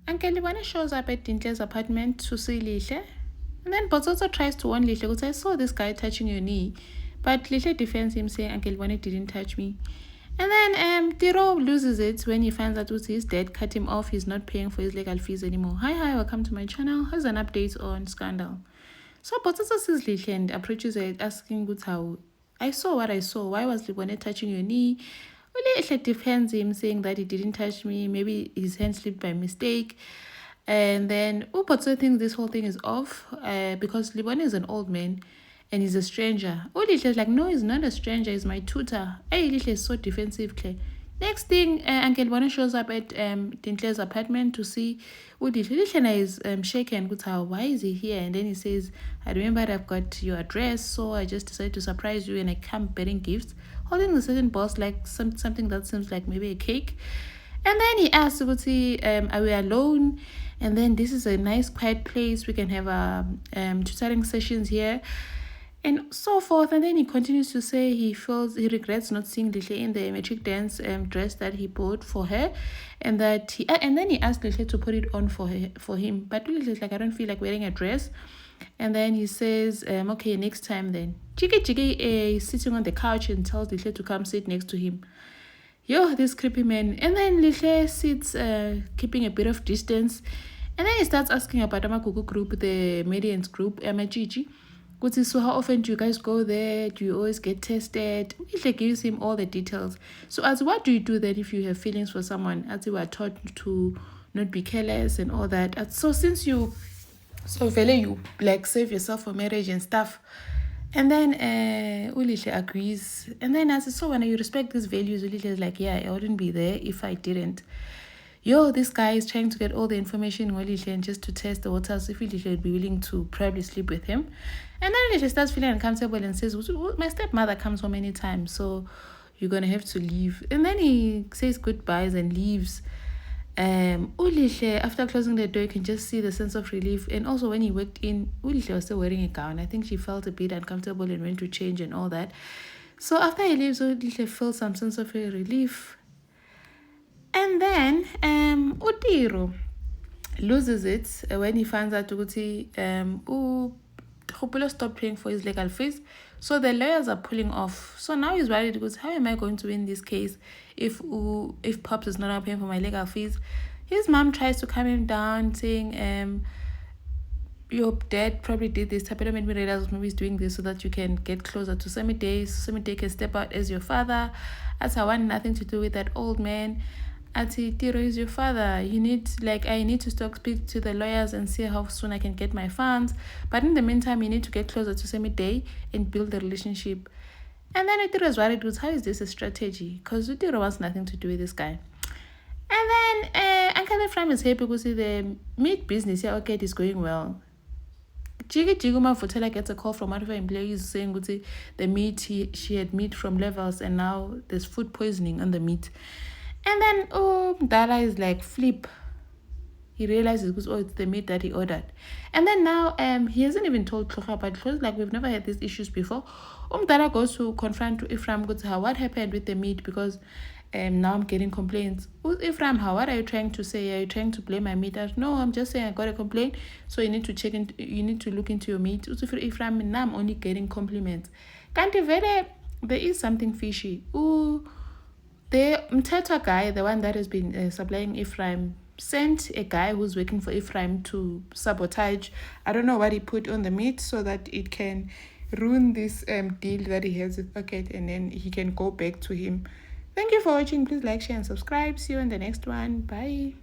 Uncle Lebone shows up at Dintle's apartment to see Lihle. And then Botsotso tries to warn Lihle because I saw this guy touching your knee. But Lihle defends him saying Uncle Lebone didn't touch me. And then Tiro loses it when he finds out his dad cut him off. He's not paying for his legal fees anymore. Hi, welcome to my channel. Here's an update on Scandal. So Botsotso sees Lihle and approaches her asking how I saw what I saw. Why was Lebone touching your knee? Lihle defends him saying that he didn't touch me. Maybe his hand slipped by mistake. And then Botsotso thinks this whole thing is off because Lebone is an old man and he's a stranger. Lihle is like, no, he's not a stranger, he's my tutor. Hey, Lihle is so defensive, Claire. Next thing, Uncle Lebone shows up at Dintle's apartment to see Lihle. Lihle is shaken. Why is he here? And then he says, I remembered I've got your address, so I just decided to surprise you and I come bearing gifts. Holding a certain box like something that seems like maybe a cake. And then he asks, are we alone? And then this is a nice quiet place. We can have tutoring sessions here. And so forth. And then he continues to say he regrets not seeing Lihle in the matric dance dress that he bought for her, and that and then he asked Lihle to put it on for him. But Lihle is like, I don't feel like wearing a dress. And then he says, okay, next time then. Jiggy is sitting on the couch and tells Lihle to come sit next to him. Yo, this creepy man. And then Lihle sits, keeping a bit of distance. And then he starts asking about Amagugu group, the Medians group, Amajiji. So how often do you guys go there? Do you always get tested? Lihle gives him all the details. So as what do you do then if you have feelings for someone? As you are taught to not be careless and all that. So since you like save yourself for marriage and stuff. And then Lihle agrees. And then as so when you respect these values, Lihle is like, yeah, I wouldn't be there if I didn't. Yo, this guy is trying to get all the information in Lihle and just to test the waters if Lihle would be willing to probably sleep with him. And then Lihle starts feeling uncomfortable and says, my stepmother comes home anytime, so you're going to have to leave. And then he says goodbyes and leaves. Lihle, after closing the door, you can just see the sense of relief. And also when he walked in, Lihle was still wearing a gown. I think she felt a bit uncomfortable and went to change and all that. So after he leaves, Lihle feels some sense of relief. And then Utiro loses it when he finds out Khopolo stopped paying for his legal fees. So the lawyers are pulling off. So now he's worried because how am I going to win this case if Pops is not paying for my legal fees? His mom tries to calm him down, saying, your dad probably did this. Tapelo made me realize maybe he's doing this so that you can get closer to Semide. So Semide can step out as your father. As I want nothing to do with that old man. Ati, Tiro is your father. I need to speak to the lawyers and see how soon I can get my funds. But in the meantime, you need to get closer to Semide and build the relationship. And then Utiro was worried how is this a strategy? Because Utiro wants nothing to do with this guy. And then Uncle Ephraim is happy because the meat business here, okay, is going well. Jiguma Fotela gets a call from one of her employees saying the meat, she had meat from Levels and now there's food poisoning on the meat. And then Dala is like flip. He realizes it's the meat that he ordered. And then now he hasn't even told Klocha, but Klocha's like, we've never had these issues before. Dala goes to confront Ephraim, what happened with the meat, because now I'm getting complaints. Ephraim, what are you trying to say? Are you trying to blame my meat? No, I'm just saying I got a complaint, so you need to look into your meat. Ephraim, now I'm only getting compliments. There is something fishy. The Mthetwa guy, the one that has been supplying Ephraim, sent a guy who's working for Ephraim to sabotage. I don't know what he put on the meat so that it can ruin this deal that he has with Pocket, and then he can go back to him. Thank you for watching. Please like, share, and subscribe. See you in the next one. Bye.